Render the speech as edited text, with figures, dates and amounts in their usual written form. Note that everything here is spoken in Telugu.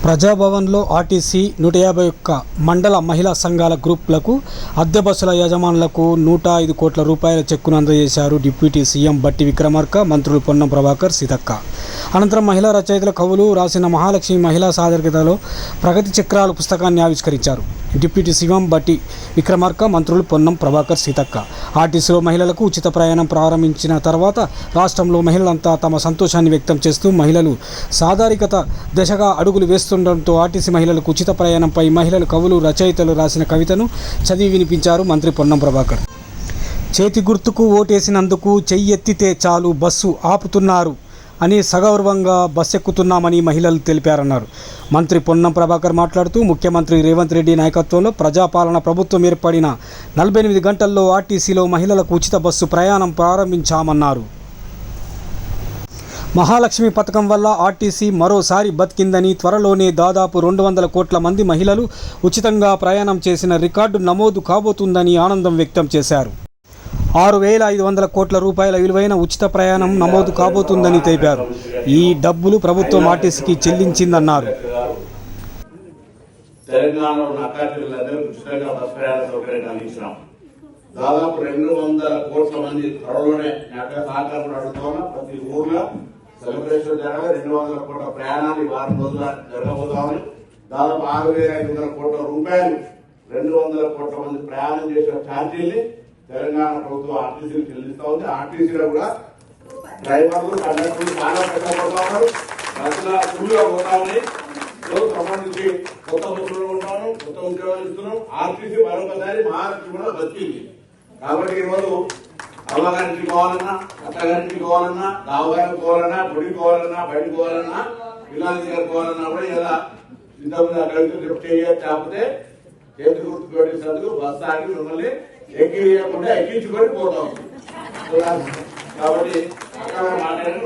ప్రజాభవన్లో ఆర్టీసీ 151 మండల మహిళా సంఘాల గ్రూపులకు అద్దె బస్సుల యజమానులకు 105 కోట్ల రూపాయల చెక్కును అందజేశారు డిప్యూటీ సీఎం బట్టి విక్రమార్క, మంత్రులు పొన్నం ప్రభాకర్, సీతక్క. అనంతరం మహిళా రచయితల కవులు రాసిన మహాలక్ష్మి మహిళా సాధరికతలో ప్రగతి చక్రాలు పుస్తకాన్ని ఆవిష్కరించారు. డిప్యూటీ సీఎం బట్టి విక్రమార్క, మంత్రులు పొన్నం ప్రభాకర్, సీతక్క. ఆర్టీసీలో మహిళలకు ఉచిత ప్రయాణం ప్రారంభించిన తర్వాత రాష్ట్రంలో మహిళలంతా తమ సంతోషాన్ని వ్యక్తం చేస్తూ మహిళలు సాధారికత దిశగా అడుగులు వేస్తుండటంతో ఆర్టీసీ మహిళలకు ఉచిత ప్రయాణంపై మహిళలు కవులు రచయితలు రాసిన కవితను చదివి వినిపించారు మంత్రి పొన్నం ప్రభాకర్. చేతి గుర్తుకు ఓటేసినందుకు చెయ్యెత్తితే చాలు బస్సు ఆపుతున్నారు అని సగౌరవంగా బస్సు ఎక్కుతున్నామని మహిళలు తెలిపారన్నారు. మంత్రి పొన్నం ప్రభాకర్ మాట్లాడుతూ ముఖ్యమంత్రి రేవంత్ రెడ్డి నాయకత్వంలో ప్రజాపాలన ప్రభుత్వం ఏర్పడిన 48 గంటల్లో ఆర్టీసీలో మహిళలకు ఉచిత బస్సు ప్రయాణం ప్రారంభించామన్నారు. మహాలక్ష్మి పథకం వల్ల ఆర్టీసీ మరోసారి బతికిందని, త్వరలోనే దాదాపు 200 కోట్ల మంది మహిళలు ఉచితంగా ప్రయాణం చేసిన రికార్డు నమోదు కాబోతుందని ఆనందం వ్యక్తం చేశారు. 6,500 కోట్ల రూపాయల విలువైన ఉచిత ప్రయాణం నమోదు కాబోతుందని తెలిపారు. ఈ డబ్బులు ప్రభుత్వం ఆర్టీసీకి చెల్లించిందన్నారు. తెలంగాణలో ఉన్న అక్కాచెల్లెలందరికీ ఉచితంగా బస్ ప్రయాణ సౌకర్యం కలిగించాం. దాదాపు 200 కోట్ల మంది త్వరలోనే సహకారం అడుగుతున్నా. ప్రతి ఊర్లో సెలబ్రేషన్ జరగాలి. 200 కోట్ల ప్రయాణాలు వారం రోజుల జరగబోతామని, దాదాపు 6,500 కోట్ల రూపాయలు 200 కోట్ల మంది ప్రయాణం చేసిన ఛార్జీల్ని తెలంగాణ ప్రభుత్వం ఆర్టీసీలు చెల్లిస్తా ఉంది. ఆర్టీసీలో కూడా డ్రైవర్లు, కండక్టర్లు చాలా కష్టపడతా ఉన్నారు. బస్సుల ఫుల్గా పోతా ఉన్నాయి. సంబంధించి కొత్త బస్సులు ఉంటాను, కొత్త ఉద్యోగాలు ఇస్తున్నాం. ఆర్టీసీ మరొకసారి మహాలక్ష్మి కూడా వచ్చింది. కాబట్టి ఈరోజు అమ్మగారికి పోవాలన్నా, అత్తగారికి పోవాలన్నా, దావగారికి పోవాలన్నా, గుడికి పోవాలన్నా, బయటకు పోవాలన్నా, పిల్లల దగ్గర పోవాలన్నా కూడా ఇలా ఇంతకుముందు అక్కడికి లిఫ్ట్ చేయవచ్చు. కాకపోతే చేతి గుర్తు పెట్టినందుకు బస్సు ఆగి మిమ్మల్ని ఎక్కించుకొని పోతాం. కాబట్టి అక్కడ మాట్లాడి